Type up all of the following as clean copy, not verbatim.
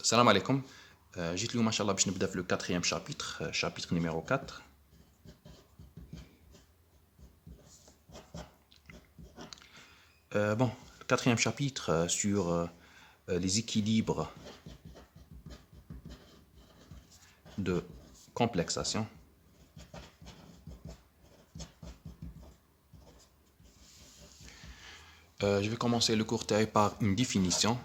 Salam alaikum. جيت اليوم ما شاء الله باش نبدا في لو quatrième chapitre, chapitre numéro 4. Bon, le quatrième chapitre sur les équilibres de complexation. Je vais commencer le cours par une définition.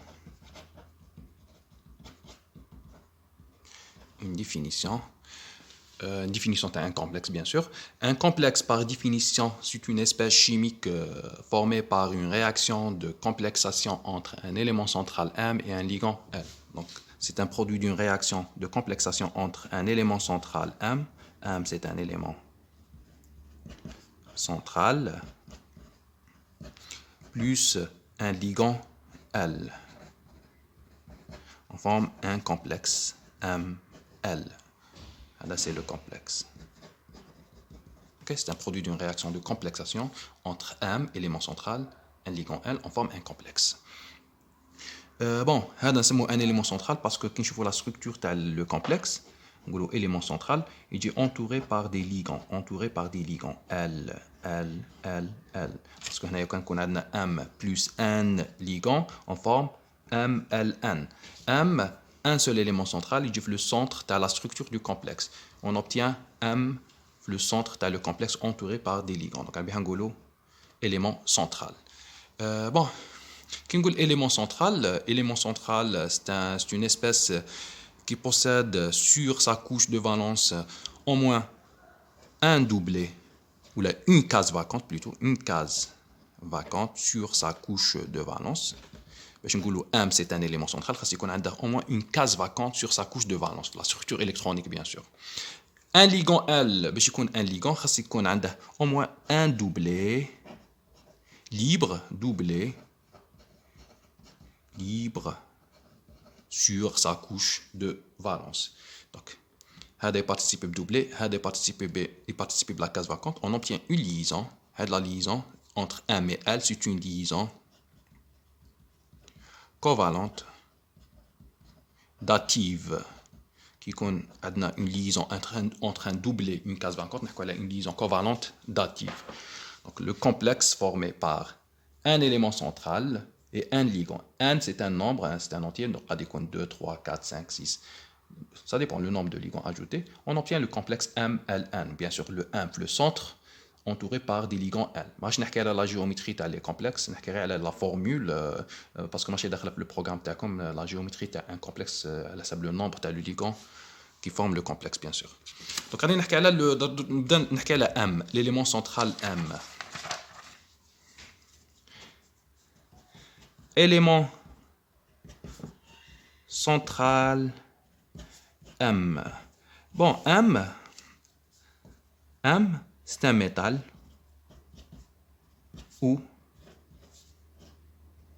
Une définition d'un complexe, bien sûr. Un complexe, par définition, c'est une espèce chimique formée par une réaction de complexation entre un élément central M et un ligand L. Donc, c'est un produit d'une réaction de complexation entre un élément central M. M, c'est un élément central, plus un ligand L. On forme un complexe ML. Là, c'est le complexe. Okay, c'est un produit d'une réaction de complexation entre M, élément central, un ligand L, on forme un complexe. Bon, c'est un élément central parce que quand je vois la structure le complexe, l'élément central, il est entouré par des ligands, L, L, L, L. Parce que quand on a M plus N ligands, on forme MLN. M, un seul élément central, il dit le centre de la structure du complexe. On obtient M, le centre de le complexe entouré par des ligands. Donc, un élément central. Bon, quand on dit élément central, c'est une espèce qui possède sur sa couche de valence au moins un doublé, ou là, une case vacante plutôt, une case vacante sur sa couche de valence. M, c'est un élément central, parce qu'on a au moins une case vacante sur sa couche de valence, la structure électronique bien sûr. Un ligand L, un ligand, c'est qu'on a au moins un doublé libre sur sa couche de valence. Donc, des participes doublés, des participes B et participes de la case vacante, on obtient une liaison. La liaison entre M et L, c'est une liaison covalente dative qui a une liaison entre un doublé et une case vacante, une liaison covalente dative. Donc, le complexe formé par un élément central et un ligand. N, c'est un nombre, c'est un entier, donc 2, 3, 4, 5, 6. Ça dépend du nombre de ligands ajoutés. On obtient le complexe MLN. Bien sûr, le M, le centre, entouré par des ligands L. Moi, je n'ai la géométrie des complexes, je n'ai la formule, parce que moi, je le programme comme la géométrie est un complexe, c'est le nombre de ligands qui forment le complexe, bien sûr. Donc, on a M, l'élément central M. Élément central M. Bon, M, c'est un métal ou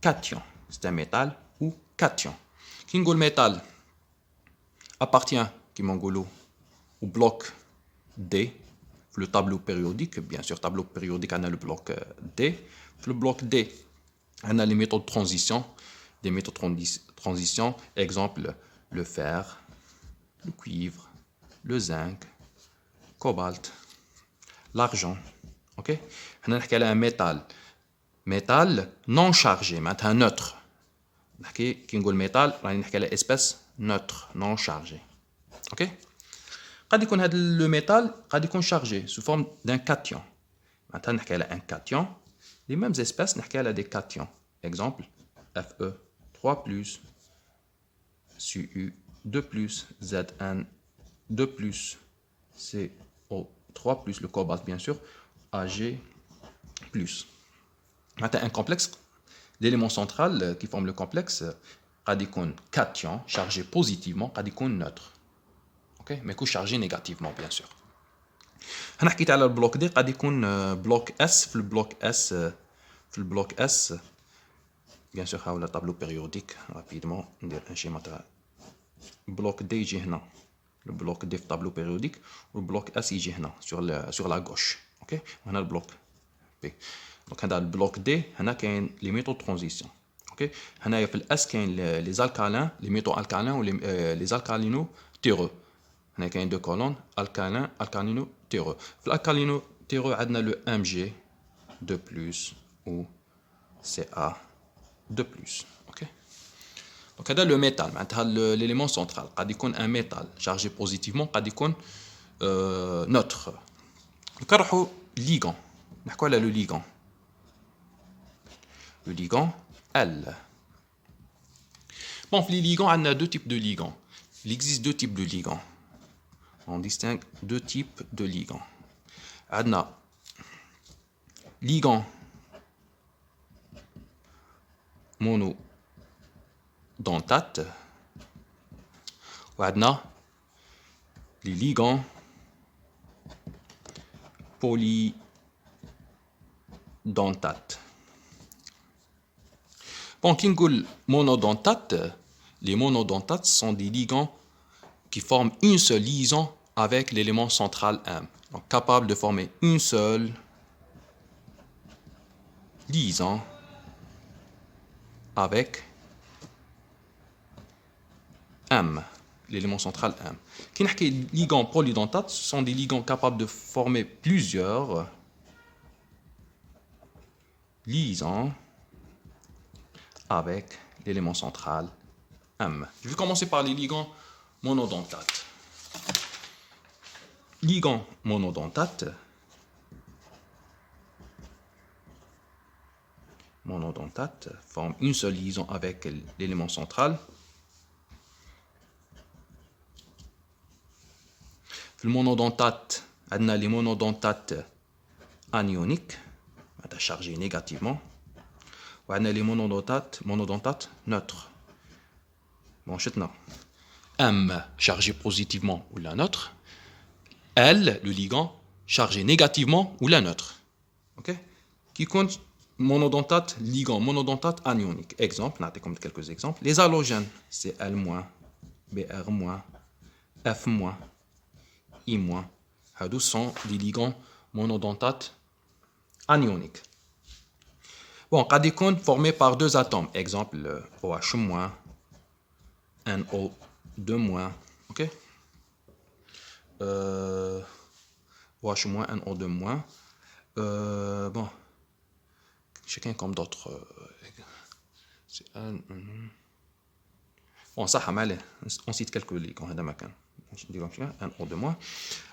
cation. C'est un métal ou cation. Kingo le métal appartient, au bloc D, le tableau périodique. Bien sûr, tableau périodique, on a le bloc D. Le bloc D, on a les méthodes de transition. Des méthodes de transition, exemple, le fer, le cuivre, le zinc, cobalt, l'argent. Ok? On a un métal non chargé, un neutre. Qui est le métal, on a une espèce neutre, non chargé. Ok? Le métal est chargé sous forme d'un cation. Maintenant, on a un cation. Les mêmes espèces, on a des cations. Exemple, Fe 3+, Cu 2+, Zn 2+, CO3+, le cobalt bien sûr, Ag+. Maintenant, un complexe, l'élément central qui forme le complexe, radicon cation, chargé positivement, radicon neutre. Okay? Mais chargé négativement, bien sûr. On a quitté le bloc D, radicon bloc S, le bloc S, bien sûr, le tableau périodique, rapidement, un schéma bloc D, le bloc D, tableau périodique, le bloc S, sur la gauche. Okay? On a le bloc B. Donc, on a le bloc D, on a les méthodes de transition. اوكي هنايا في الاس كاين لي زالكالين لي ميتaux الكالين و لي زالكالينو تيرو هنا كاين دو كولون الكالين الكالينو تيرو في الالكالينو تيرو عندنا لو ام جي دو بلس و سي ا دو بلس اوكي دونك هذا لو ميتال معناتها ليليمون سنترال قد يكون ان ميتال شارجي بوزيتيفمون قد يكون نوتر نروحوا ليغون نحكوا على لو ليغون le ligand L. Bon, les ligands, on a deux types de ligands. Il existe deux types de ligands. On distingue deux types de ligands. On a ligand monodentate. On a les ligands polydentates. Bon, monodentate, les monodentates sont des ligands qui forment une seule liaison avec l'élément central M. Donc, capables de former une seule liaison avec M, l'élément central M. Les ligands polydentates sont des ligands capables de former plusieurs liaisons avec l'élément central M. Je vais commencer par les ligands monodentates. Ligand monodentate forme une seule liaison avec l'élément central. Le monodentate, on a les monodentates anioniques, chargés négativement. On a les monodentates neutres. Bon, maintenant, M chargé positivement ou la neutre, L, le ligand, chargé négativement ou la neutre. Ok? Qui compte monodentate, ligand, monodentate anionique. Exemple, on a comme quelques exemples. Les halogènes, c'est L-, Br-, F-, I-. Ces sont des ligands monodentates anioniques. Bon, قد يكون formé par deux atomes. Exemple, OH-, NO2-. Ok? OH-, NO2-. Bon, chacun comme d'autres. Bon, ça, on cite quelques ligands. NO2-.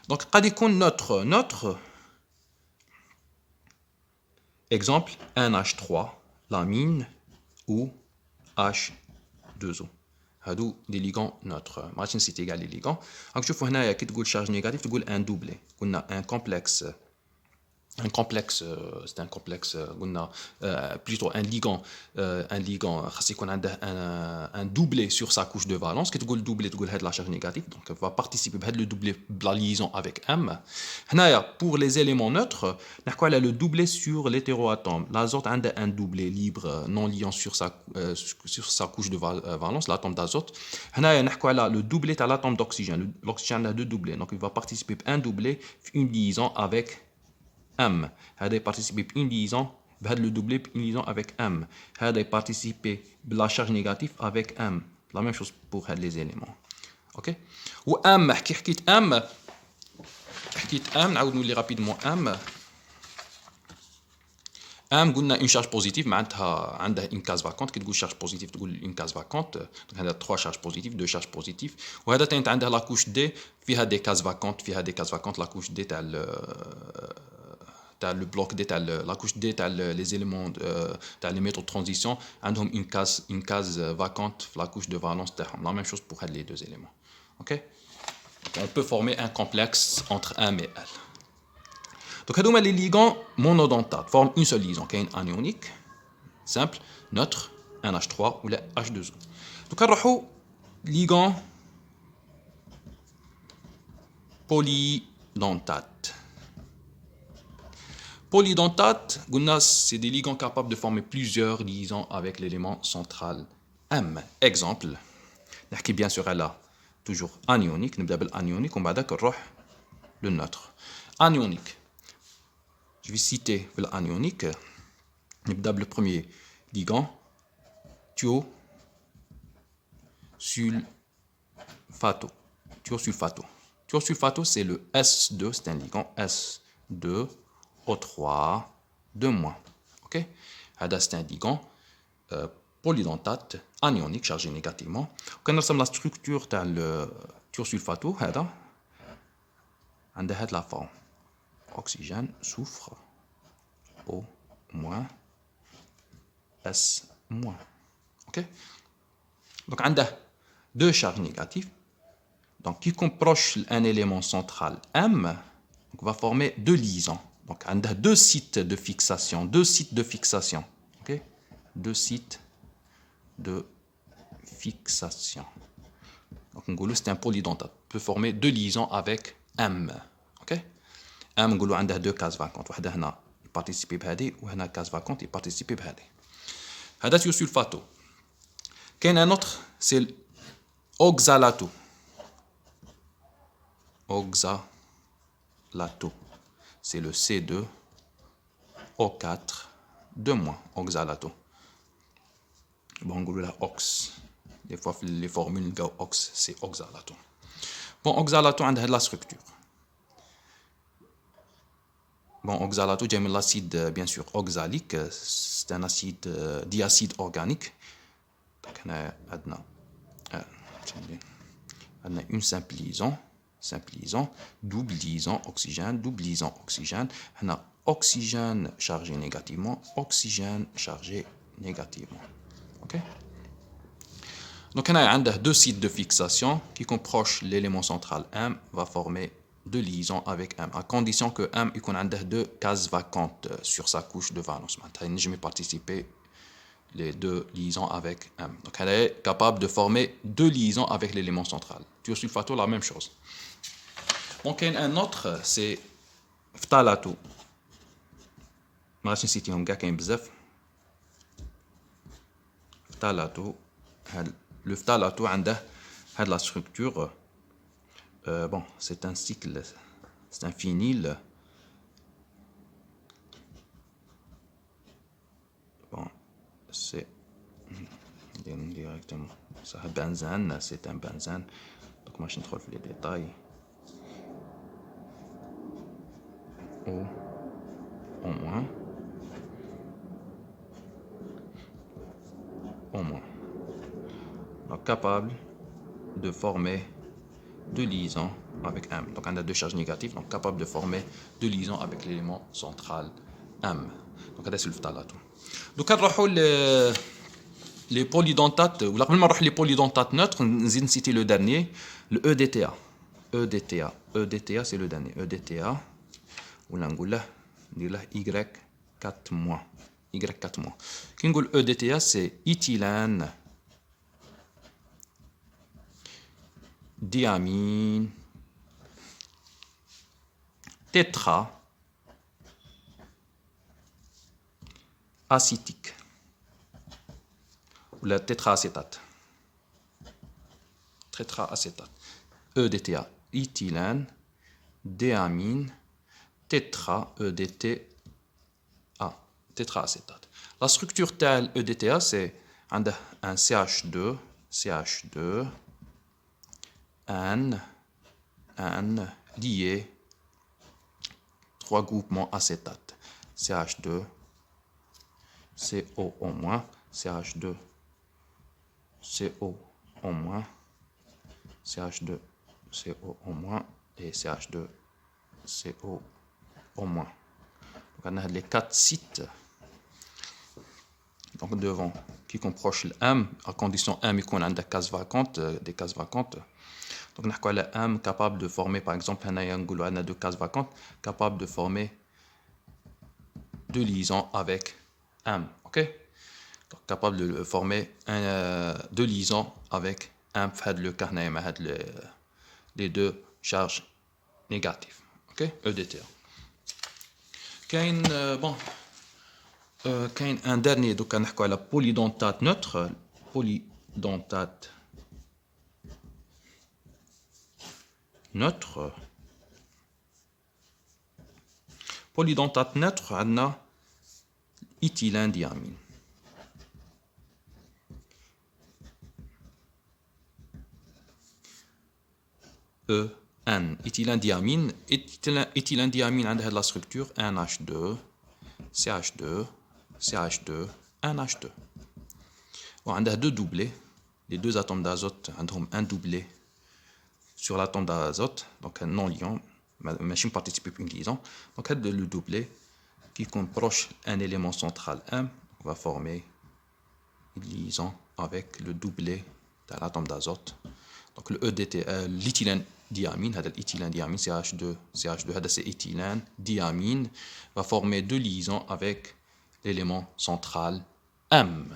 Donc, قد يكون notre exemple, NH3, l'amine ou H2O. هادو des ligands neutres. ما عادش نسيت égal les ligands. راك تشوفوا هنايا كي تقول charge négative تقول un doublé. قلنا un complexe. C'est un complexe قلنا plutôt un ligand خاص يكون عنده un doublé sur sa couche de valence. كي تقول doublé تقول هاد la charge négative. Donc va participer بهاد le doublé de la liaison avec M. هنايا pour les éléments neutres نحكوا على le doublé sur l'hétéroatome. L'azote عنده un doublé libre non liant sur sa couche de valence, l'atome d'azote. هنايا نحكوا على le doublé تاع l'atome d'oxygène. L'oxygène a deux doublés. Donc il va participer un doublé une liaison avec M. هذا participer une liaison بهذا le doublé une liaison avec M. هذا participer la charge négative avec M. La même chose pour les éléments. OK. و M حكيت M نعاود نولي rapidement M قلنا une charge positive معناتها عندها une case vacante. كي تقول charge positive تقول une case vacante. Donc هذا 3 charges positives 2 charges positives. وهذا تاني عندها la couche D فيها des cases vacantes la couche D تاع le bloc D, la couche D, les éléments, les métaux de transition, ont une case vacante la couche de valence. La même chose pour les deux éléments. Okay? On peut former un complexe entre M et L. Donc, les ligands monodentates forment une seule liaison, qui est une anionique, simple, neutre, un H3 ou la H2O. Donc, on ligand polydentate. Polydentate, c'est des ligands capables de former plusieurs liaisons avec l'élément central M. Exemple, bien sûr, elle a toujours anionique, nous avons anionique, on va dire le neutre. Anionique, je vais citer l'anionique, nous avons le premier ligand, thiosulfato. Thiosulfato. Thiosulfato, c'est le S2, c'est un ligand S2O3 2-. Ok? C'est un ligand polydentate anionique chargé négativement. Quand on a la structure de le thiosulfato, on a la forme oxygène, soufre, O-, S-. Ok? Donc on a deux charges négatives. Donc qui comproche un élément central M, donc va former deux liaisons. Donc on a deux sites de fixation, ok? Deux sites de fixation. Donc on c'est un polydentate, peut former deux liaisons avec M, ok? M on a deux cases vacantes, واحدة هنا participer بهذه وهنا case vacante participer بهذه. هذا thiosulfato. كاين un autre, c'est oxalato. Oxalato, c'est le C2O4 2-. Oxalato. Bon, on la ox. Des fois, les formules ox, c'est oxalato. Bon, oxalato, on a la structure. Bon, oxalato, j'aime l'acide, bien sûr, oxalique. C'est un acide, diacide organique. Donc, on a une simple liaison, double liaison, oxygène. On a oxygène chargé négativement, oxygène chargé négativement. Ok? Donc, on a deux sites de fixation qui comprochent l'élément central M, va former deux liaisons avec M, à condition que M ait deux cases vacantes sur sa couche de valence. Je vais participer les deux liaisons avec M. Donc, elle est capable de former deux liaisons avec l'élément central. Thiosulfato, la même chose. Donc, il y a un autre, c'est phtalato. Je vais vous phtalato. Le phtalato a la structure. Bon, c'est un cycle, c'est un phényl. Bon, c'est directement. Ça a benzène, c'est un benzène. Donc, moi, je ne trouve les détails. O, O-. Donc, capable de former deux liaisons avec M. Donc, on a deux charges négatives, donc capable de former deux liaisons avec l'élément central M. Donc, c'est le phtalato. Donc, on va les polydentates, ou les polydentates neutres, nous citer le dernier, le EDTA. EDTA, c'est le dernier. EDTA, ou l'angoula, Y4-. Y4-. Quand on dit EDTA, c'est éthylène diamine tétra acétique ou la tétraacétate. EDTA, éthylène diamine tétra EDTA, tétraacétate. La structure telle EDTA, c'est un CH2, N lié, trois groupements acétate, CH2, CO-, CH2, CO-, CH2, CO-, et CH2, CO-. Donc, on a les quatre sites donc devant qui comprochent le M, à condition M et qu'on a des cases vacantes. Donc, on a le M capable de former, par exemple, on a deux cases vacantes, capable de former deux liaisons avec M. Ok? Donc, capable de former deux liaisons avec M, le carnet, les deux charges négatives. Ok? EDTA. Bon, un dernier, donc on a la polydentate neutre. Polydentate neutre. Polydentate neutre, on a éthylène diamine. N. Éthylène-diamine. Éthylène-diamine a la structure NH2, CH2, CH2, NH2. On a deux doublés. Les deux atomes d'azote ont un doublé sur l'atome d'azote, donc un non-liant, machine participe à une liaison. Donc, le doublé qui comproche un élément central M va former une liaison avec le doublé de l'atome d'azote. Donc, l'éthylène-diamine, l'éthylène-diamine, CH2, CH2, c'est éthylène-diamine, va former deux liaisons avec l'élément central M.